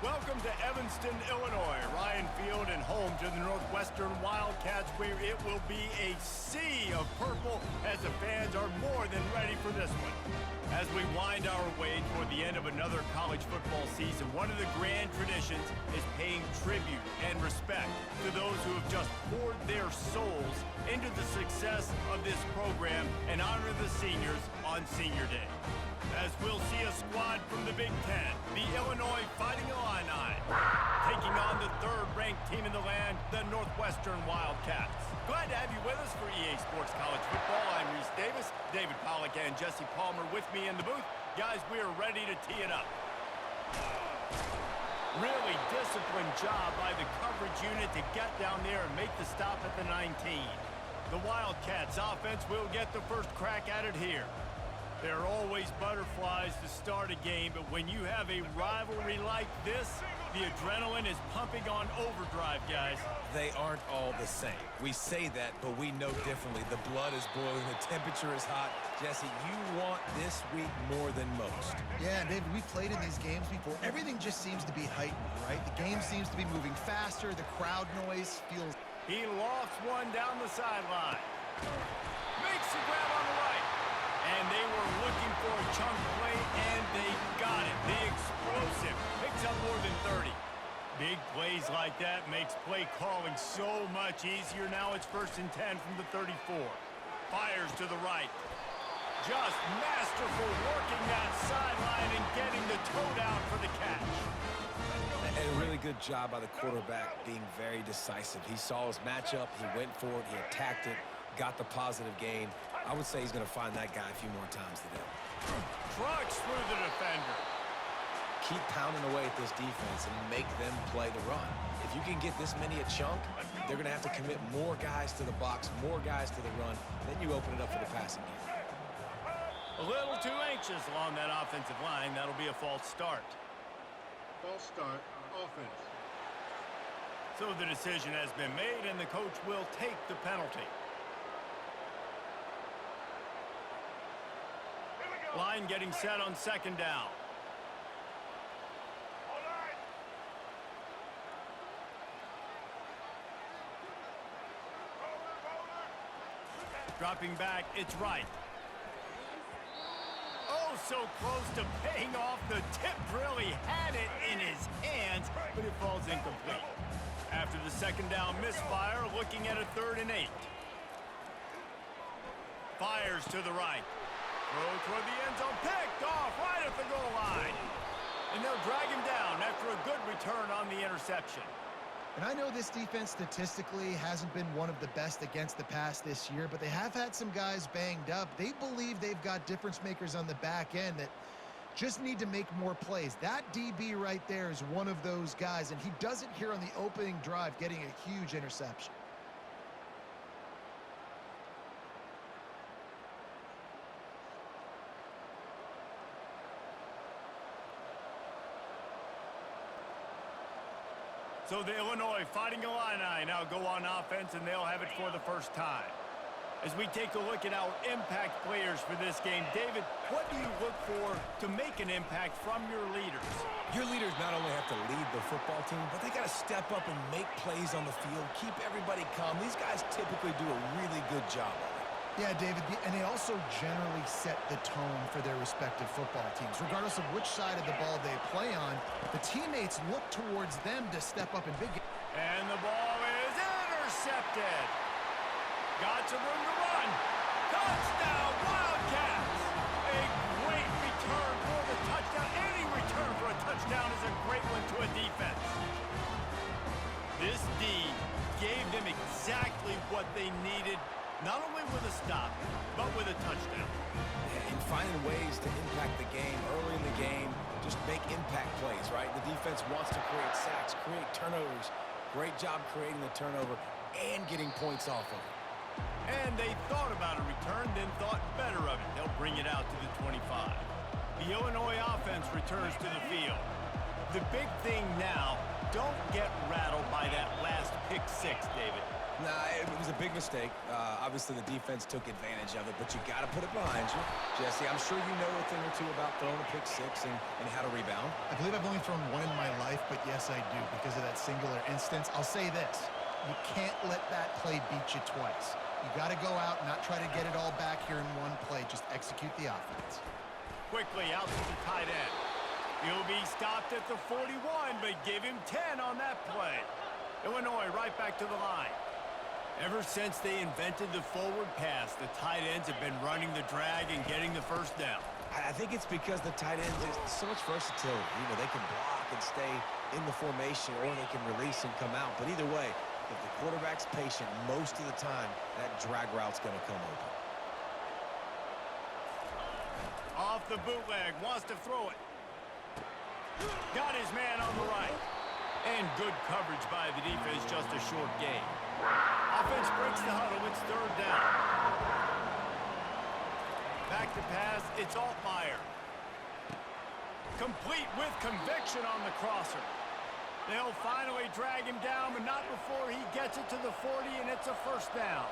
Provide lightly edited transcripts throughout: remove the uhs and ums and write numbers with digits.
Welcome to Evanston, Illinois. Ryan Field and home to the Northwestern Wildcats, where it will be a sea of purple as the fans are more than ready for this one. As we wind our way toward the end of another college football season, one of the grand traditions is paying tribute and respect to those who have just poured their souls into the success of this program and honor the seniors on Senior Day. As we'll see a squad from the Big Ten, the Illinois Fighting Illini, taking on the third-ranked team in the land, the Northwestern Wildcats. Glad to have you with us for EA Sports College Football. I'm Reese Davis, David Pollack and Jesse Palmer with me in the booth. Guys, we are ready to tee it up. Really disciplined job by the coverage unit to get down there and make the stop at the 19. The Wildcats offense will get the first crack at it here. There are always butterflies to start a game, but when you have a rivalry like this, the adrenaline is pumping on overdrive, guys. They aren't all the same. We say that, but we know differently. The blood is boiling, the temperature is hot. Jesse, you want this week more than most. Yeah, David, we played in these games before. Everything just seems to be heightened, right? The game seems to be moving faster. The crowd noise feels... He lofts one down the sideline. Makes the grab on the right. And they were looking for a chunk play, and they got it. The explosive picks up more than 30. Big plays like that makes play calling so much easier. Now it's 1st and 10 from the 34. Fires to the right. Just masterful working that sideline and getting the toe down for the catch. And a really good job by the quarterback being very decisive. He saw his matchup, he went for it, he attacked it, got the positive gain. I would say he's going to find that guy a few more times today. Trucks through the defender. Keep pounding away at this defense and make them play the run. If you can get this many a chunk, they're going to have to commit more guys to the box, more guys to the run. Then you open it up for the passing game. A little too anxious along that offensive line. That'll be a false start. False start, offense. So the decision has been made, and the coach will take the penalty. Line getting set on 2nd down. Dropping back, it's right. Oh, so close to paying off. The tip really had it in his hands, but it falls incomplete. After the 2nd down misfire, looking at a 3rd and 8. Fires to the right. Throw toward the end zone, picked off right at the goal line. And they'll drag him down after a good return on the interception. And I know this defense statistically hasn't been one of the best against the pass this year, but they have had some guys banged up. They believe they've got difference makers on the back end that just need to make more plays. That DB right there is one of those guys, and he does it here on the opening drive, getting a huge interception. So the Illinois Fighting Illini now go on offense, and they'll have it for the first time. As we take a look at our impact players for this game, David, what do you look for to make an impact from your leaders? Your leaders not only have to lead the football team, but they got to step up and make plays on the field, keep everybody calm. These guys typically do a really good job of it. Yeah, David, and they also generally set the tone for their respective football teams. Regardless of which side of the ball they play on, the teammates look towards them to step up in big games. And the ball is intercepted. Got some room to run. Touchdown, Wildcats! A great return for the touchdown. Any return for a touchdown is a great one to a defense. This D gave them exactly what they needed, not only with a stop, but with a touchdown. And finding ways to impact the game early in the game, just make impact plays, right? The defense wants to create sacks, create turnovers. Great job creating the turnover and getting points off of it. And they thought about a return, then thought better of it. They'll bring it out to the 25. The Illinois offense returns to the field. The big thing now don't get rattled by that last pick six, David. Nah, it was a big mistake. Obviously, the defense took advantage of it, but you got to put it behind you. Jesse, I'm sure you know a thing or two about throwing a pick six and how to rebound. I believe I've only thrown one in my life, but yes, I do because of that singular instance. I'll say this. You can't let that play beat you twice. You got to go out and not try to get it all back here in one play. Just execute the offense. Quickly out to the tight end. He'll be stopped at the 41, but give him 10 on that play. Illinois right back to the line. Ever since they invented the forward pass, the tight ends have been running the drag and getting the first down. I think it's because the tight ends is so much versatility. You know, they can block and stay in the formation, or they can release and come out. But either way, if the quarterback's patient, most of the time, that drag route's going to come open. Off the bootleg, wants to throw it. Got his man on the right. And good coverage by the defense, just a short gain. Offense breaks the huddle, it's third down. Back to pass, it's Altmaier. Complete with conviction on the crosser. They'll finally drag him down, but not before he gets it to the 40, and it's a first down.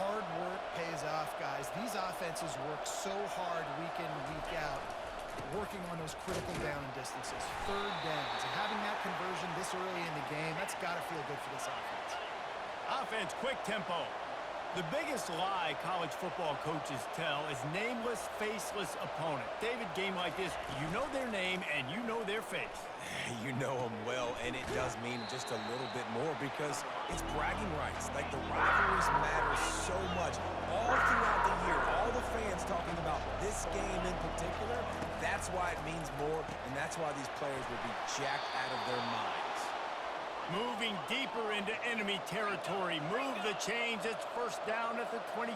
Hard work pays off, guys. These offenses work so hard week in and week out, working on those critical down distances, third downs, and having that conversion this early in the game, that's got to feel good for this offense. Offense, quick tempo. The biggest lie college football coaches tell is nameless, faceless opponent. David, game like this, you know their name and you know their face. You know them well, and it does mean just a little bit more because it's bragging rights. Like, the rivalries matter so much. All throughout the year, all the fans talking about this game in particular, that's why it means more, and that's why these players will be jacked out of their minds. Moving deeper into enemy territory. Move the chains. It's first down at the 27.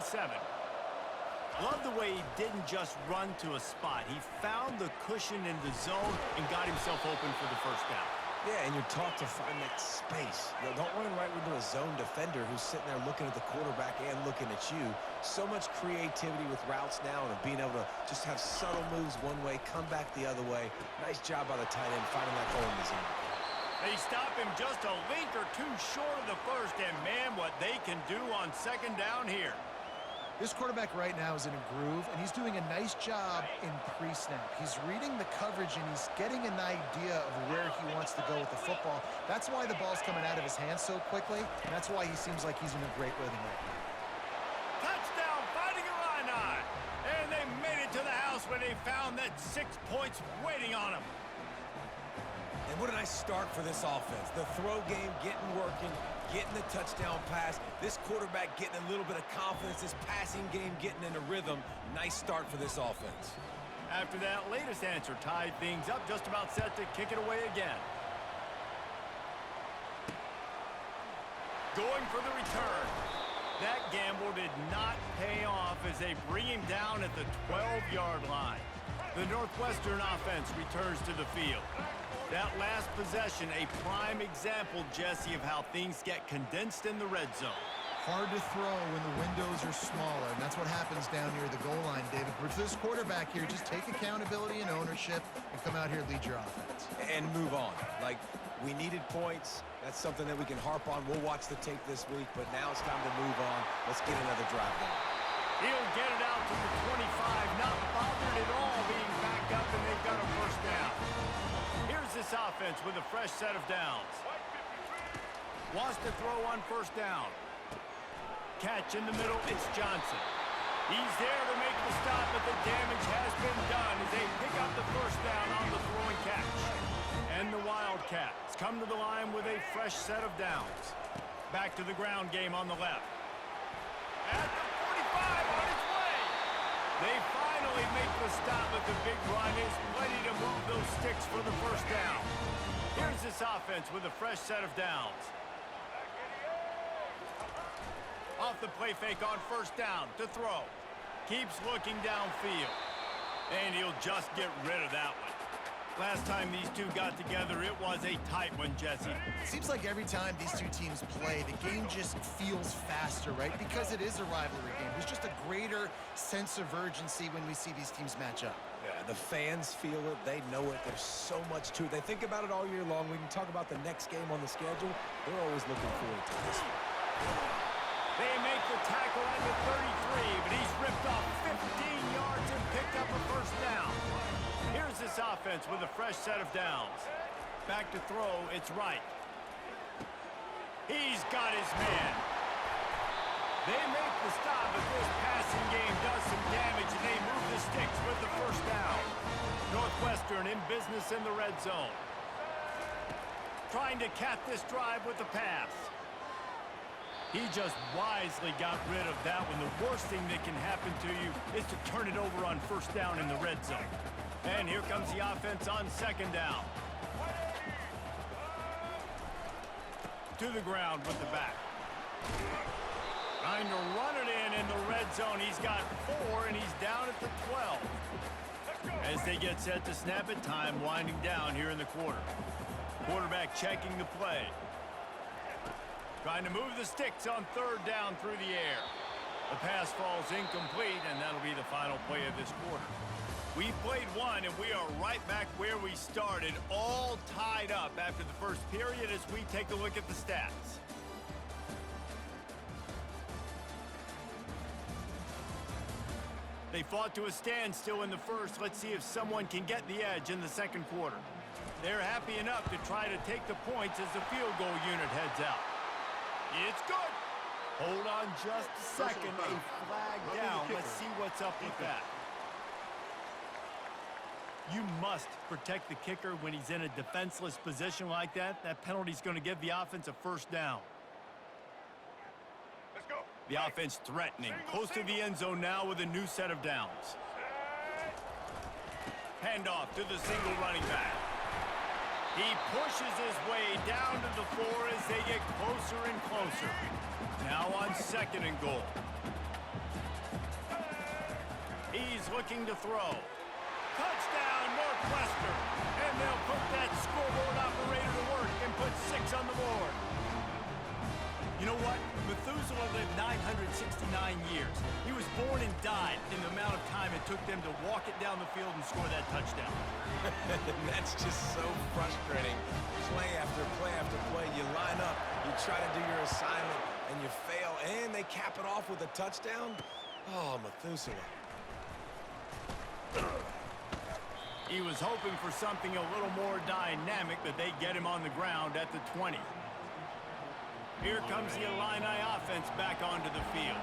Love the way he didn't just run to a spot. He found the cushion in the zone and got himself open for the first down. Yeah, and you're taught to find that space. You know, don't run right into a zone defender who's sitting there looking at the quarterback and looking at you. So much creativity with routes now and being able to just have subtle moves one way, come back the other way. Nice job by the tight end finding that hole in the zone. They stop him just a link or two short of the first, and man, what they can do on second down here. This quarterback right now is in a groove, and he's doing a nice job in pre-snap. He's reading the coverage, and he's getting an idea of where he wants to go with the football. That's why the ball's coming out of his hands so quickly, and that's why he seems like he's in a great rhythm right now. Touchdown, Fighting Illini! And they made it to the house when they found that 6 points waiting on them. And what a nice start for this offense. The throw game getting working, getting the touchdown pass. This quarterback getting a little bit of confidence. This passing game getting in a rhythm. Nice start for this offense. After that latest answer tied things up, just about set to kick it away again. Going for the return. That gamble did not pay off as they bring him down at the 12-yard line. The Northwestern offense returns to the field. That last possession, a prime example, Jesse, of how things get condensed in the red zone. Hard to throw when the windows are smaller, and that's what happens down near the goal line, David. But for this quarterback here, just take accountability and ownership and come out here and lead your offense. And move on. Like, we needed points. That's something that we can harp on. We'll watch the tape this week, but now it's time to move on. Let's get another drive going. He'll get it out to the 25, not bothered at all being backed up, and they've got a first down. Here's this offense with a fresh set of downs. Wants to throw on first down. Catch in the middle, it's Johnson. He's there to make the stop, but the damage has been done as they pick up the first down on the throwing catch. And the Wildcats come to the line with a fresh set of downs. Back to the ground game on the left. At the 45 on its way. They finally make the stop, but the big run is plenty to move those sticks for the first down. Here's this offense with a fresh set of downs. Off the play fake on first down to throw. Keeps looking downfield. And he'll just get rid of that one. Last time these two got together, it was a tight one, Jesse. It seems like every time these two teams play, the game just feels faster, right? Because it is a rivalry game. There's just a greater sense of urgency when we see these teams match up. Yeah, The fans feel it. They know it. There's so much to it. They think about it all year long. We can talk about the next game on the schedule. They're always looking forward to this one. They make the tackle at the 33, but he's ripped off 15 yards and picked up a first down. Here's this offense with a fresh set of downs. Back to throw, it's Wright. He's got his man. They make the stop, but this passing game does some damage, and they move the sticks with the first down. Northwestern in business in the red zone. Trying to cap this drive with the pass. He just wisely got rid of that one. The worst thing that can happen to you is to turn it over on first down in the red zone. And here comes the offense on second down. To the ground with the back. Trying to run it in the red zone. He's got 4, and he's down at the 12. As they get set to snap it, time winding down here in the quarter. Quarterback checking the play. Trying to move the sticks on third down through the air. The pass falls incomplete, and that'll be the final play of this quarter. We've played one, and we are right back where we started, all tied up after the first period as we take a look at the stats. They fought to a standstill in the first. Let's see if someone can get the edge in the second quarter. They're happy enough to try to take the points as the field goal unit heads out. It's good. Hold on just a second. A flag down. Let's see what's up with that. You must protect the kicker when he's in a defenseless position like that. That penalty's going to give the offense a first down. Let's go. The offense threatening. Close to the end zone now with a new set of downs. Handoff to the single running back. He pushes his way down to the 4 as they get closer and closer. Now on second and goal. He's looking to throw. Touchdown, Northwestern. And they'll put that scoreboard operator to work and put 6 on the board. You know what? Methuselah lived 969 years. He was born and died in the amount of time it took them to walk it down the field and score that touchdown. That's just so frustrating. Play after play after play. You line up, you try to do your assignment, and you fail, and they cap it off with a touchdown? Oh, Methuselah. He was hoping for something a little more dynamic, but they get him on the ground at the 20. Here comes the Illini offense back onto the field.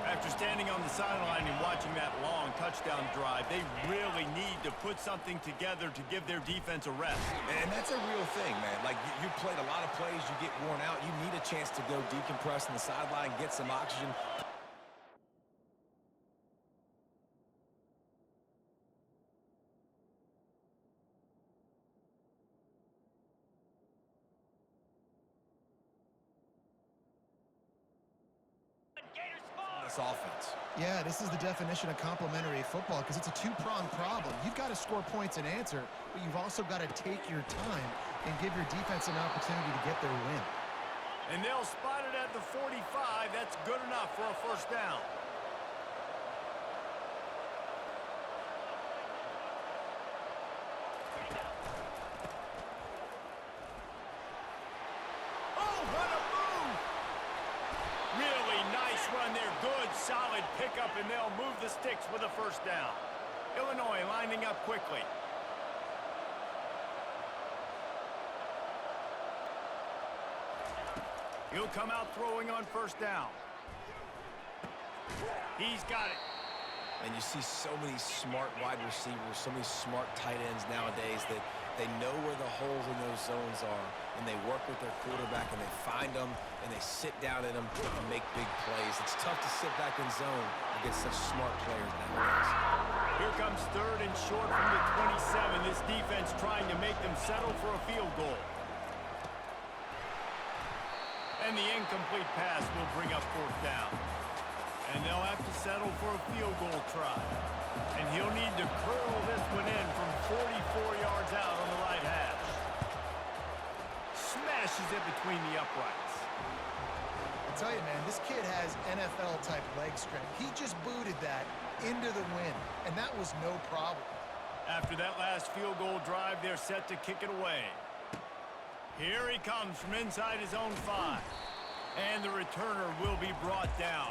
After standing on the sideline and watching that long touchdown drive, they really need to put something together to give their defense a rest. And that's a real thing, man. Like, you played a lot of plays, you get worn out. You need a chance to go decompress on the sideline, get some oxygen. Offense. Yeah, this is the definition of complementary football because it's a two-pronged problem. You've got to score points and answer, but you've also got to take your time and give your defense an opportunity to get their win. And they'll spot it at the 45. That's good enough for a first down. Run there, good, solid pickup, and they'll move the sticks with a first down. Illinois lining up quickly. He'll come out throwing on first down. He's got it. And you see so many smart wide receivers, so many smart tight ends nowadays that they know where the holes in those zones are, and they work with their quarterback, and they find them, and they sit down in them and make big plays. It's tough to sit back in zone against such smart players nowadays. Here comes third and short from the 27. This defense trying to make them settle for a field goal. And the incomplete pass will bring up fourth down. And they'll have to settle for a field goal try. And he'll need to curl this one in from 44 yards out on the right hash. Smashes it between the uprights. I tell you, man, this kid has NFL-type leg strength. He just booted that into the wind, and that was no problem. After that last field goal drive, they're set to kick it away. Here he comes from inside his own 5. And the returner will be brought down.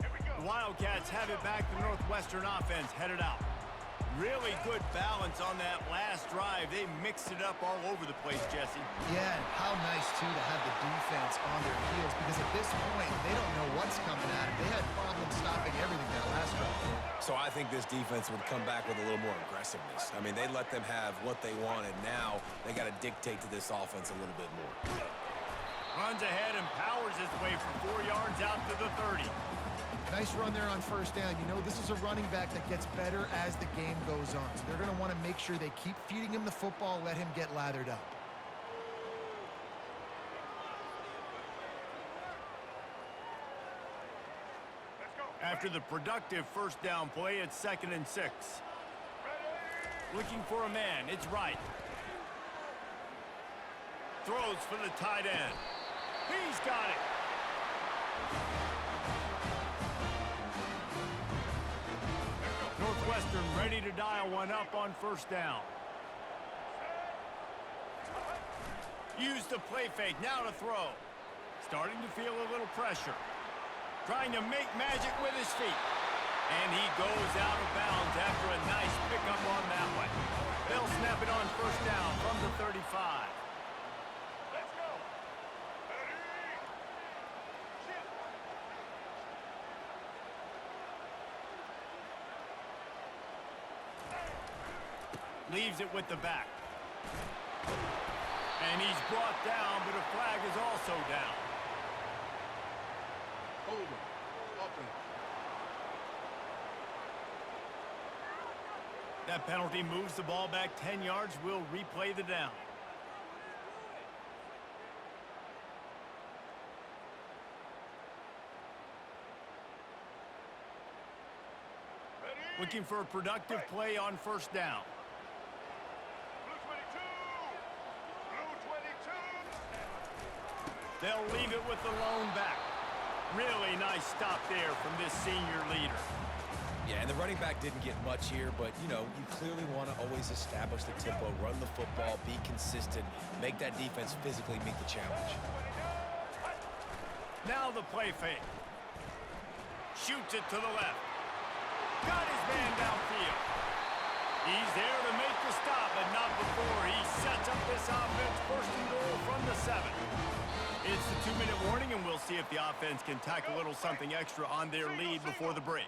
The Wildcats have it back. The Northwestern offense headed out. Really good balance on that last drive. They mixed it up all over the place, Jesse. Yeah, and how nice, too, to have the defense on their heels, because at this point, they don't know what's coming at them. They had problems stopping everything that last drive. So I think this defense would come back with a little more aggressiveness. I mean, they let them have what they wanted. Now they got to dictate to this offense a little bit more. Runs ahead and powers his way for 4 yards out to the 30. Nice run there on first down. You know, this is a running back that gets better as the game goes on. So they're going to want to make sure they keep feeding him the football, let him get lathered up. After the productive first down play, it's 2nd and 6. Looking for a man, it's Wright. Throws for the tight end. He's got it. Northwestern ready to dial one up on first down. Use the play fake, now to throw. Starting to feel a little pressure. Trying to make magic with his feet. And he goes out of bounds after a nice pickup on that one. They'll snap it on first down from the 35. Let's go. Leaves it with the back. And he's brought down, but a flag is also down. Hold him. Offense. That penalty moves the ball back 10 yards. We'll replay the down. Looking for a productive play on first down. They'll leave it with the lone back. Really nice stop there from this senior leader. Yeah, and the running back didn't get much here, but, you know, you clearly want to always establish the tempo, run the football, be consistent, make that defense physically meet the challenge. Now the play fake. Shoots it to the left. Got his man downfield. He's there to make the stop, but not before he sets up this offense. 1st and goal from the 7. It's the 2-minute warning, and we'll see if the offense can tack a little something extra on their lead before the break.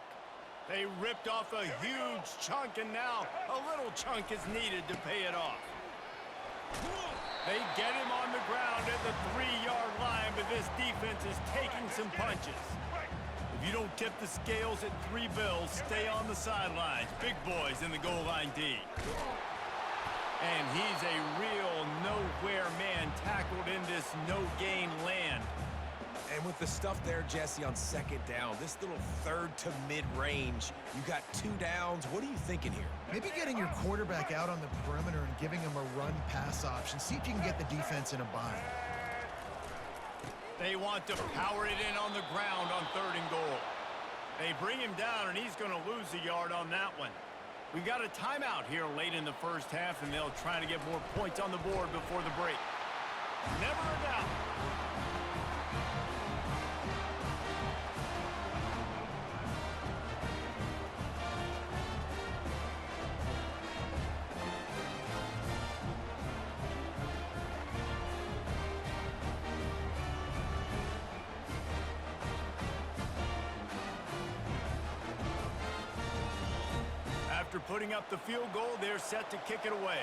They ripped off a huge chunk, and now a little chunk is needed to pay it off. They get him on the ground at the 3-yard line, but this defense is taking some punches. If you don't tip the scales at 3 bills, stay on the sidelines. Big boys in the goal line D. And he's a real nowhere man tackled in this no-gain land. And with the stuff there, Jesse, on 2nd down, this little 3rd to mid-range, you got 2 downs. What are you thinking here? Maybe getting your quarterback out on the perimeter and giving him a run-pass option. See if you can get the defense in a bind. They want to power it in on the ground on 3rd and goal. They bring him down, and he's going to lose a yard on that one. We've got a timeout here late in the first half, and they'll try to get more points on the board before the break. Never a doubt. After putting up the field goal, they're set to kick it away.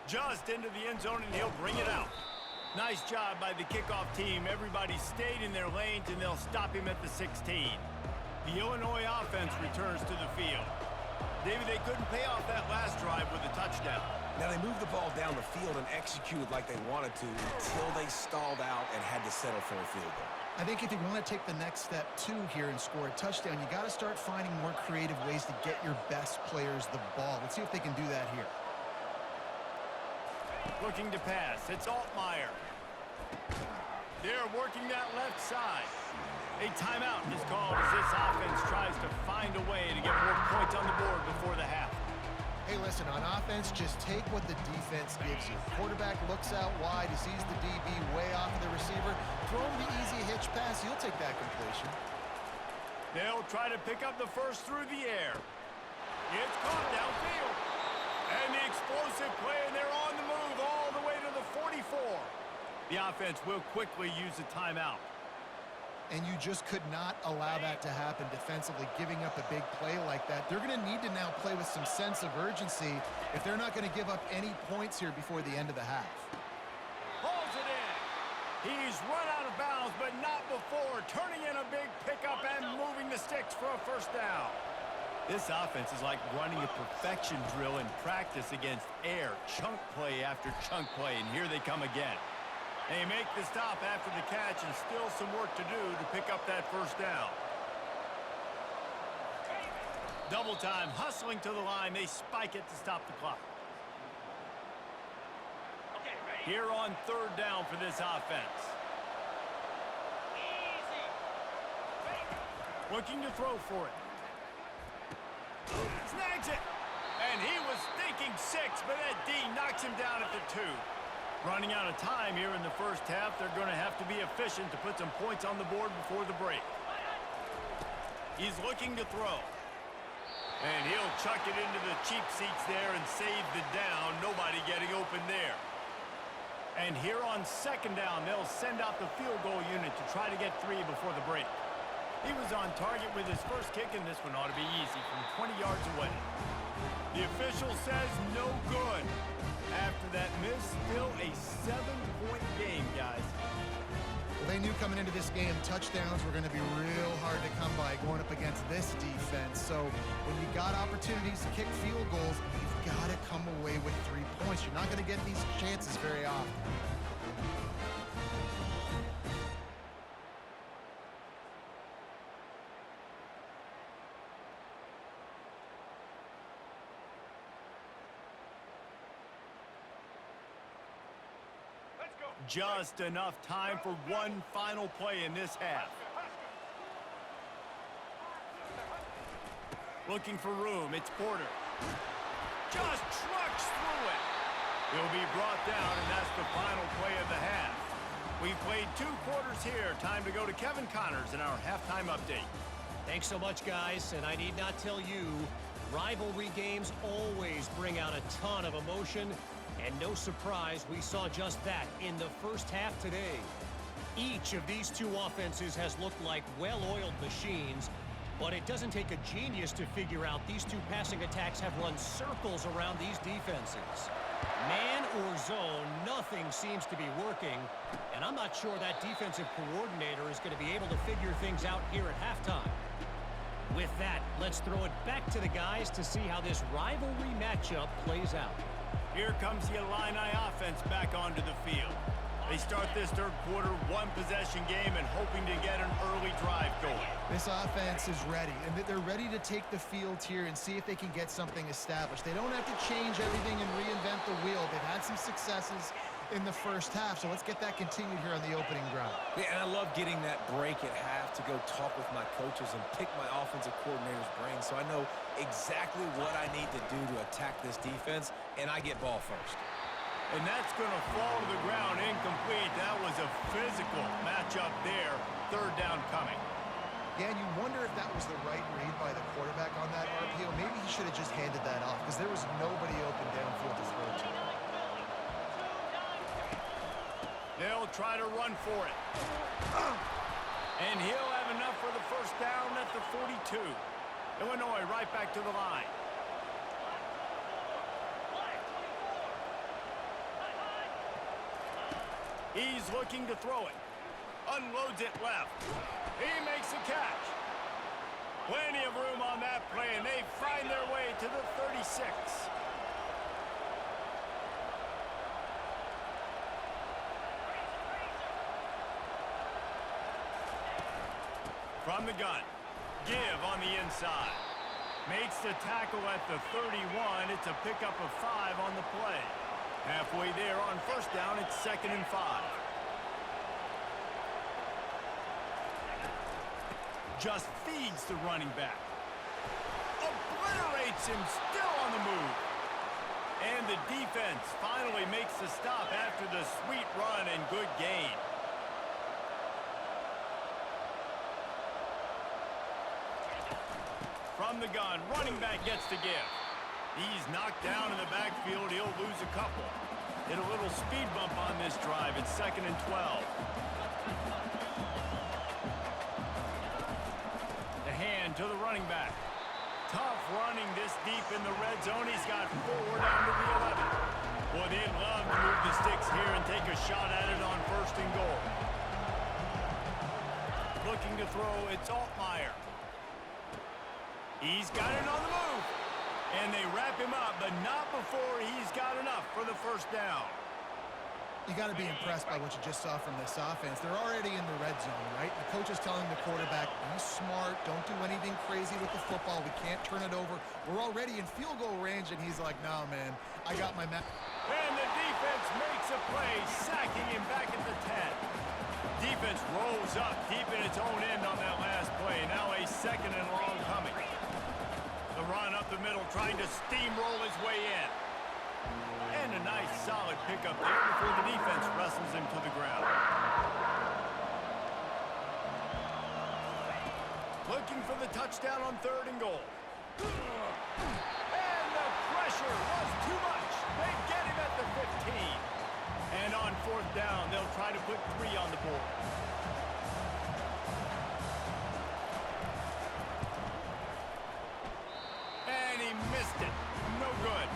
Just into the end zone, and he'll bring it out. Nice job by the kickoff team. Everybody stayed in their lanes, and they'll stop him at the 16. The Illinois offense returns to the field. David, they couldn't pay off that last drive with a touchdown. Now, they moved the ball down the field and executed like they wanted to until they stalled out and had to settle for a field goal. I think if you want to take the next step, too, here and score a touchdown, you got to start finding more creative ways to get your best players the ball. Let's see if they can do that here. Looking to pass. It's Altmaier. They're working that left side. A timeout is called as this offense tries to find a way to get more points on the board before the half. Hey, listen, on offense, just take what the defense gives you. Quarterback looks out wide. He sees the DB way off of the receiver. Throw him the easy hitch pass. He'll take that completion. They'll try to pick up the first through the air. It's caught downfield. And the explosive play, and they're on the move all the way to the 44. The offense will quickly use a timeout. And you just could not allow that to happen defensively, giving up a big play like that. They're going to need to now play with some sense of urgency if they're not going to give up any points here before the end of the half. Hauls it in. He's run out of bounds, but not before turning in a big pickup and moving the sticks for a first down. This offense is like running a perfection drill in practice against air, chunk play after chunk play, and here they come again. They make the stop after the catch and still some work to do to pick up that first down. Double time, hustling to the line. They spike it to stop the clock. Here on third down for this offense. Looking to throw for it. Snags it. And he was thinking 6, but that D knocks him down at the 2. Running out of time here in the first half. They're going to have to be efficient to put some points on the board before the break. He's looking to throw. And he'll chuck it into the cheap seats there and save the down. Nobody getting open there. And here on second down, they'll send out the field goal unit to try to get 3 before the break. He was on target with his first kick, and this one ought to be easy from 20 yards away. The official says no good. After that miss, still a 7-point game, guys. Well, they knew coming into this game touchdowns were going to be real hard to come by going up against this defense. So when you got opportunities to kick field goals, you've got to come away with 3 points. You're not going to get these chances very often. Just enough time for one final play in this half. Looking for room, it's Porter. Just trucks through it. He'll be brought down, and that's the final play of the half. We've played 2 quarters here. Time to go to Kevin Connors in our halftime update. Thanks so much, guys, and I need not tell you, rivalry games always bring out a ton of emotion. And no surprise, we saw just that in the first half today. Each of these 2 offenses has looked like well-oiled machines, but it doesn't take a genius to figure out these 2 passing attacks have run circles around these defenses. Man or zone, nothing seems to be working, and I'm not sure that defensive coordinator is going to be able to figure things out here at halftime. With that, let's throw it back to the guys to see how this rivalry matchup plays out. Here comes the Illini offense back onto the field. They start this third quarter 1-possession game and hoping to get an early drive going. This offense is ready, and they're ready to take the field here and see if they can get something established. They don't have to change everything and reinvent the wheel. They've had some successes in the first half, so let's get that continued here on the opening drive. Yeah, and I love getting that break at half to go talk with my coaches and pick my offensive coordinator's brain so I know exactly what I need to do to attack this defense, and I get ball first. And that's going to fall to the ground incomplete. That was a physical matchup there. Third down coming. Yeah, and you wonder if that was the right read by the quarterback on that RPO. Maybe he should have just handed that off because there was nobody open downfield to throw to. They'll try to run for it. And he'll have enough for the first down at the 42. Illinois right back to the line. He's looking to throw it. Unloads it left. He makes the catch. Plenty of room on that play, and they find their way to the 36. From the gun. Give on the inside. Makes the tackle at the 31. It's a pickup of 5 on the play. Halfway there on first down, it's 2nd and 5. just feeds the running back. Obliterates him, still on the move. And the defense finally makes the stop after the sweet run and good gain. From the gun, running back gets to give. He's knocked down in the backfield. He'll lose a couple. Hit a little speed bump on this drive. It's 2nd and 12. The hand to the running back. Tough running this deep in the red zone. He's got 4 down to the 11. Boy, they'd love to move the sticks here and take a shot at it on 1st and goal. Looking to throw, it's Altmaier. He's got it on the move. And they wrap him up, but not before he's got enough for the 1st down. You got to be impressed by what you just saw from this offense. They're already in the red zone, right? The coach is telling the quarterback, be smart, don't do anything crazy with the football. We can't turn it over. We're already in field goal range, and he's like, no, man, I got my man. And the defense makes a play, sacking him back at the 10. Defense rolls up deep in its own end on that last play. Now a 2nd and long coming. The run up the middle, trying to steamroll his way in. And a nice solid pickup there before the defense wrestles him to the ground. Looking for the touchdown on 3rd and goal. And the pressure was too much. They get him at the 15. And on 4th down, they'll try to put 3 on the board. And he missed it. No good.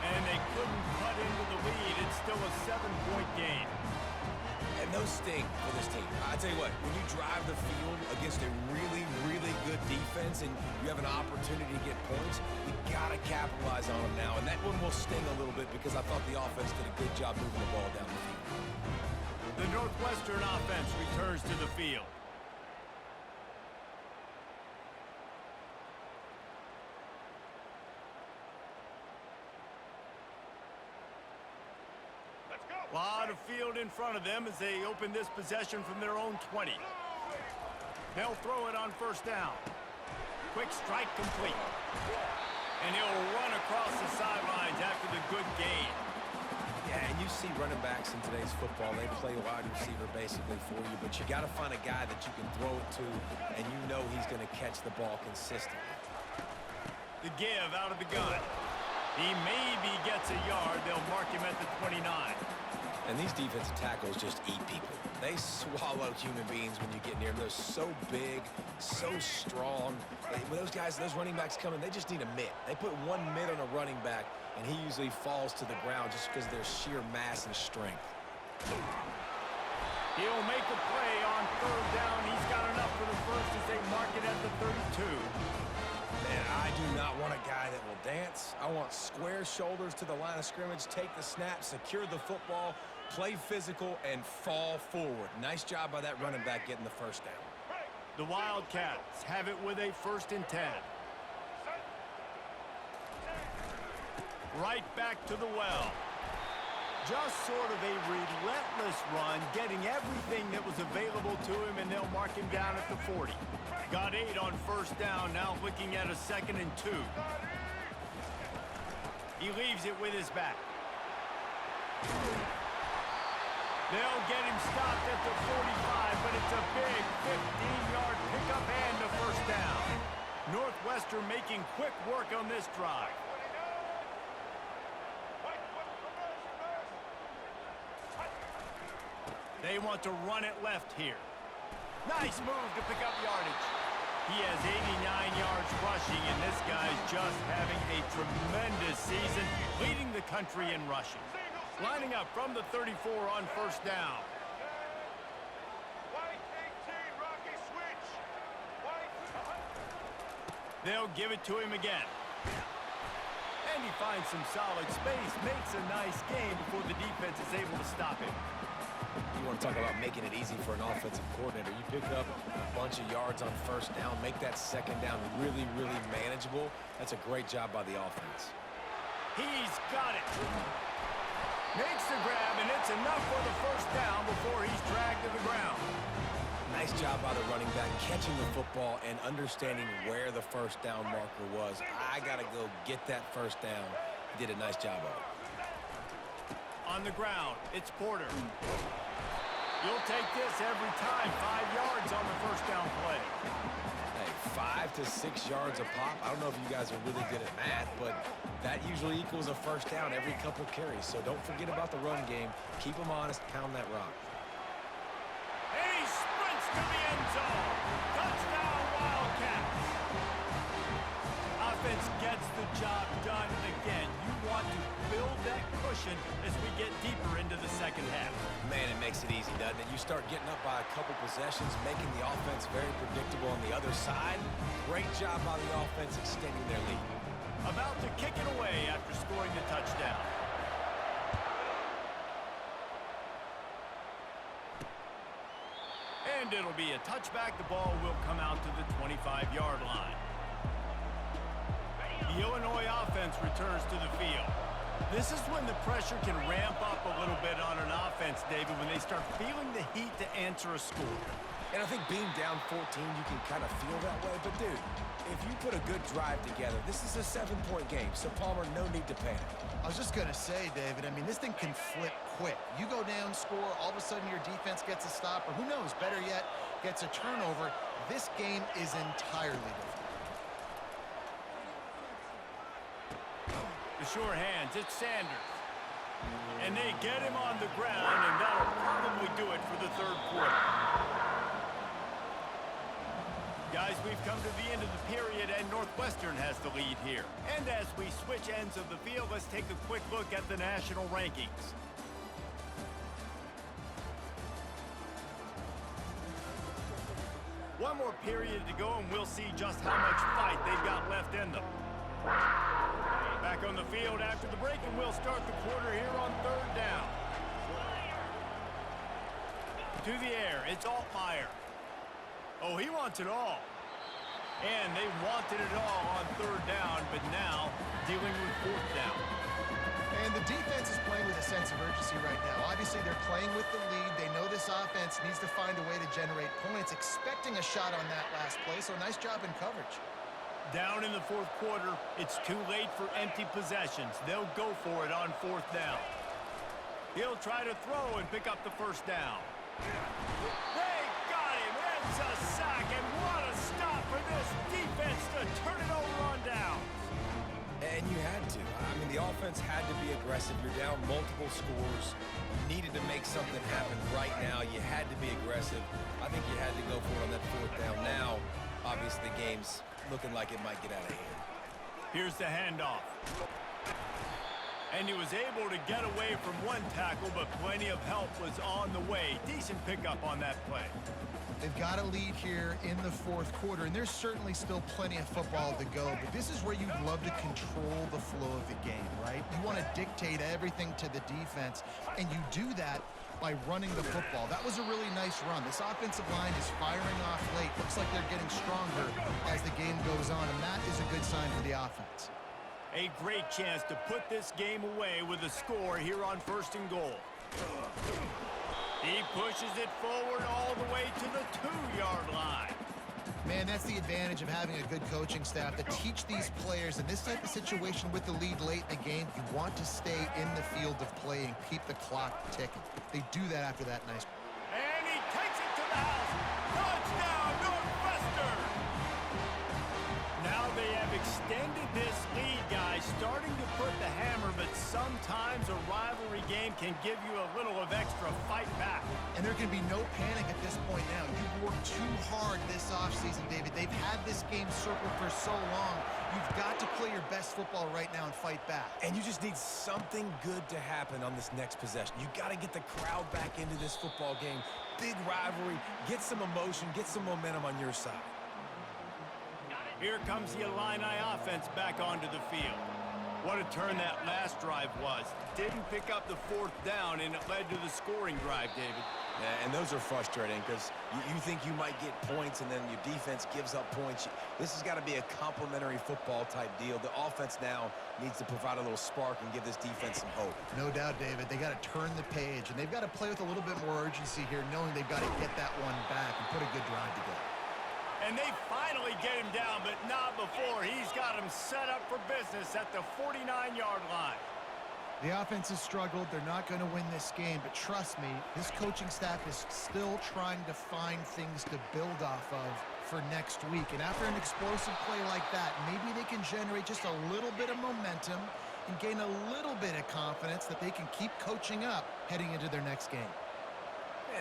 And they couldn't cut into the lead. It's still a 7-point gain. And those sting for this team. I tell you what, when you drive the field against a really, really good defense and you have an opportunity to get points, you got to capitalize on them now. And that one will sting a little bit because I thought the offense did a good job moving the ball down the field. The Northwestern offense returns to the field. A lot of field in front of them as they open this possession from their own 20. They'll throw it on 1st down. Quick strike complete. And he'll run across the sidelines after the good gain. Yeah, and you see running backs in today's football, they play wide receiver basically for you, but you got to find a guy that you can throw it to, and you know he's going to catch the ball consistently. The give out of the gun. He maybe gets a yard. They'll mark him at the 29. And these defensive tackles just eat people. They swallow human beings when you get near them. They're so big, so strong. When those guys, those running backs come in, they just need a mitt. They put 1 mitt on a running back, and he usually falls to the ground just because of their sheer mass and strength. He'll make a play on 3rd down. He's got enough for the 1st as they mark it at the 32. Man, I do not want a guy that will dance. I want square shoulders to the line of scrimmage, take the snap, secure the football, play physical, and fall forward. Nice job by that running back getting the 1st down. The Wildcats have it with a 1st and 10. Right back to the well. Just sort of a relentless run, getting everything that was available to him, and they'll mark him down at the 40. Got 8 on 1st down, now looking at a 2nd and 2. He leaves it with his back. They'll get him stopped at the 45, but it's a big 15-yard pickup and a 1st down. Northwestern making quick work on this drive. They want to run it left here. Nice move to pick up yardage. He has 89 yards rushing, and this guy's just having a tremendous season, leading the country in rushing. Lining up from the 34 on 1st down. They'll give it to him again. And he finds some solid space, makes a nice gain before the defense is able to stop him. You want to talk about making it easy for an offensive coordinator. You pick up a bunch of yards on 1st down, make that 2nd down really, really manageable. That's a great job by the offense. He's got it. Makes the grab, and it's enough for the 1st down before he's dragged to the ground. Nice job by the running back, catching the football and understanding where the first down marker was. I got to go get that first down. He did a nice job of it. On the ground, it's Porter. You'll take this every time. 5 yards on the first down play. Hey, 5 to 6 yards a pop. I don't know if you guys are really good at math, but that usually equals a first down every couple carries. So don't forget about the run game. Keep them honest. Pound that rock. And he sprints to the end zone. Touchdown, Wildcats. Offense gets the job done. And again, you want to build that cushion as we get deeper into the second half. Man, it makes it easy, doesn't it? You start getting up by a couple possessions, making the offense very predictable on the other side. Great job by the offense extending their lead. About to kick it away after scoring the touchdown. And it'll be a touchback. The ball will come out to the 25-yard line. The Illinois offense returns to the field. This is when the pressure can ramp up a little bit on an offense, David, when they start feeling the heat to answer a score. And I think being down 14, you can kind of feel that way. But, dude, if you put a good drive together, this is a 7-point game. So, Palmer, no need to panic. I was just going to say, David, I mean, this thing can flip quick. You go down, score, all of a sudden your defense gets a stop, or who knows, better yet, gets a turnover. This game is entirely different. The sure hands, it's Sanders. And they get him on the ground, and that'll probably do it for the third quarter. Guys, we've come to the end of the period, and Northwestern has the lead here. And as we switch ends of the field, let's take a quick look at the national rankings. One more period to go, and we'll see just how much fight they've got left in them. Back on the field after the break, and we'll start the quarter here on third down. To the air, it's Altmaier. Oh, he wants it all. And they wanted it all on third down, but now dealing with fourth down. And the defense is playing with a sense of urgency right now. Obviously, they're playing with the lead. They know this offense needs to find a way to generate points, expecting a shot on that last play, so nice job in coverage. Down in the fourth quarter, it's too late for empty possessions. They'll go for it on fourth down. He'll try to throw and pick up the first down. They got him. It's a sack, and what a stop for this defense to turn it over on downs. And you had to. I mean, the offense had to be aggressive. You're down multiple scores. You needed to make something happen right now. You had to be aggressive. I think you had to go for it on that fourth down. Now, obviously, the game's looking like it might get out of hand. Here's the handoff. And he was able to get away from one tackle, but plenty of help was on the way. Decent pickup on that play. They've got a lead here in the fourth quarter, and there's certainly still plenty of football to go, but this is where you'd love to control the flow of the game, right? You want to dictate everything to the defense, and you do that by running the football. That was a really nice run. This offensive line is firing off late. Looks like they're getting stronger as the game goes on, and that is a good sign for the offense. A great chance to put this game away with a score here on first and goal. He pushes it forward all the way to the 2-yard line. Man, that's the advantage of having a good coaching staff to teach these players in this type of situation with the lead late in the game. You want to stay in the field of play and keep the clock ticking. They do that after that nice. And he takes it to the house. Touchdown, Northwestern! Now they have extended this lead, guys, starting to put the hammer, but sometimes a rivalry game can give you a little of extra fight back. And there can be no panic at this point now. You've worked too hard this offseason, David. They've had this game circled for so long. You've got to play your best football right now and fight back. And you just need something good to happen on this next possession. You got to get the crowd back into this football game. Big rivalry. Get some emotion. Get some momentum on your side. Here comes the Illini offense back onto the field. What a turn that last drive was. Didn't pick up the fourth down, and it led to the scoring drive, David. Yeah, and those are frustrating because you think you might get points and then your defense gives up points. This has got to be a complementary football type deal. The offense now needs to provide a little spark and give this defense some hope. No doubt, David. They got to turn the page, and they've got to play with a little bit more urgency here, knowing they've got to get that one back and put a good drive together. And they finally get him down, but not before. He's got him set up for business at the 49-yard line. The offense has struggled. They're not going to win this game, but trust me, this coaching staff is still trying to find things to build off of for next week. And after an explosive play like that, maybe they can generate just a little bit of momentum and gain a little bit of confidence that they can keep coaching up heading into their next game.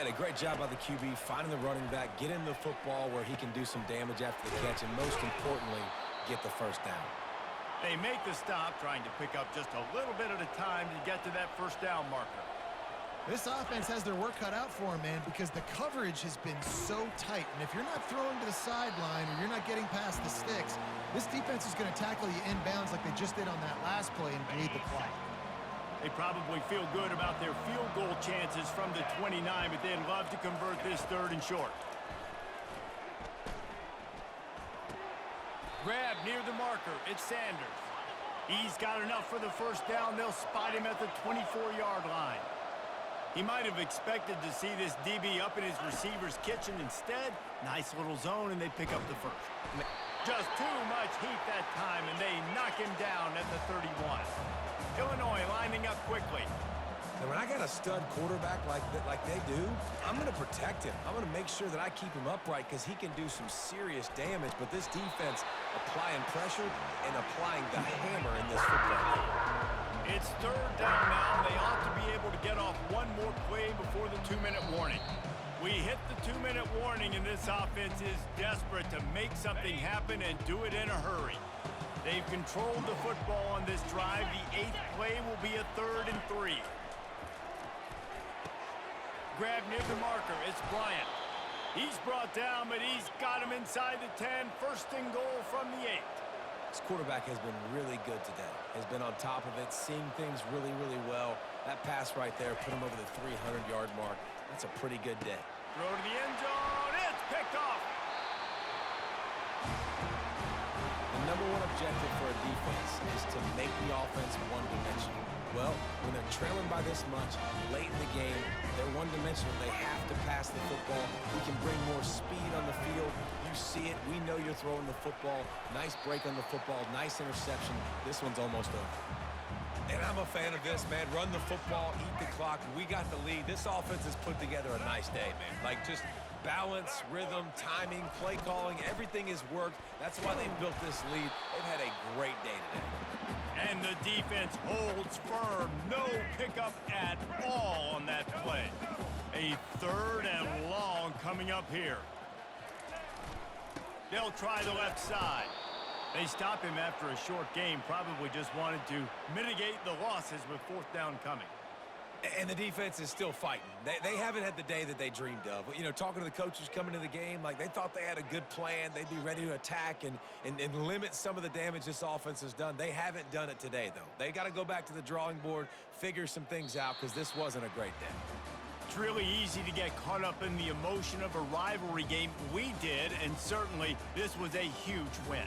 And a great job by the QB, finding the running back, get him the football where he can do some damage after the catch, and most importantly, get the first down. They make the stop, trying to pick up just a little bit at a time to get to that first down marker. This offense has their work cut out for them, man, because the coverage has been so tight. And if you're not throwing to the sideline or you're not getting past the sticks, this defense is going to tackle you inbounds like they just did on that last play and bleed the clock. They probably feel good about their field goal chances from the 29, but they'd love to convert this 3rd and short. Grab near the marker. It's Sanders. He's got enough for the first down. They'll spot him at the 24-yard line. He might have expected to see this DB up in his receiver's kitchen. Instead, nice little zone, and they pick up the first. Just too much heat that time, and they knock him down at the 31. Illinois lining up quickly. And when I got a stud quarterback like they do, I'm going to protect him. I'm going to make sure that I keep him upright because he can do some serious damage. But this defense applying pressure and applying the hammer in this football game. It's 3rd down now. They ought to be able to get off one more play before the 2-minute warning. We hit the 2-minute warning, and this offense is desperate to make something happen and do it in a hurry. They've controlled the football on this drive. The 8th play will be a 3rd and 3. Grab near the marker. It's Bryant. He's brought down, but he's got him inside the 10. 1st and goal from the 8. This quarterback has been really good today. Has been on top of it, seeing things really, really well. That pass right there put him over the 300-yard mark. That's a pretty good day. Throw to the end zone. It's picked off. The number one objective for a defense is to make the offense one-dimensional. Well, when they're trailing by this much late in the game, they're one-dimensional. They have to pass the football. We can bring more speed on the field. You see it. We know you're throwing the football. Nice break on the football. Nice interception. This one's almost over. And I'm a fan of this, man. Run the football, eat the clock. We got the lead. This offense has put together a nice day, man. Like, just balance, rhythm, timing, play calling, everything has worked. That's why they built this lead. They've had a great day today. And the defense holds firm. No pickup at all on that play. A 3rd and long coming up here. They'll try the left side. They stop him after a short game. Probably just wanted to mitigate the losses with 4th down coming. And the defense is still fighting. They haven't had the day that they dreamed of. You know, talking to the coaches coming to the game, like they thought they had a good plan. They'd be ready to attack and limit some of the damage this offense has done. They haven't done it today, though. They got to go back to the drawing board, figure some things out, because this wasn't a great day. It's really easy to get caught up in the emotion of a rivalry game. We did, and certainly this was a huge win.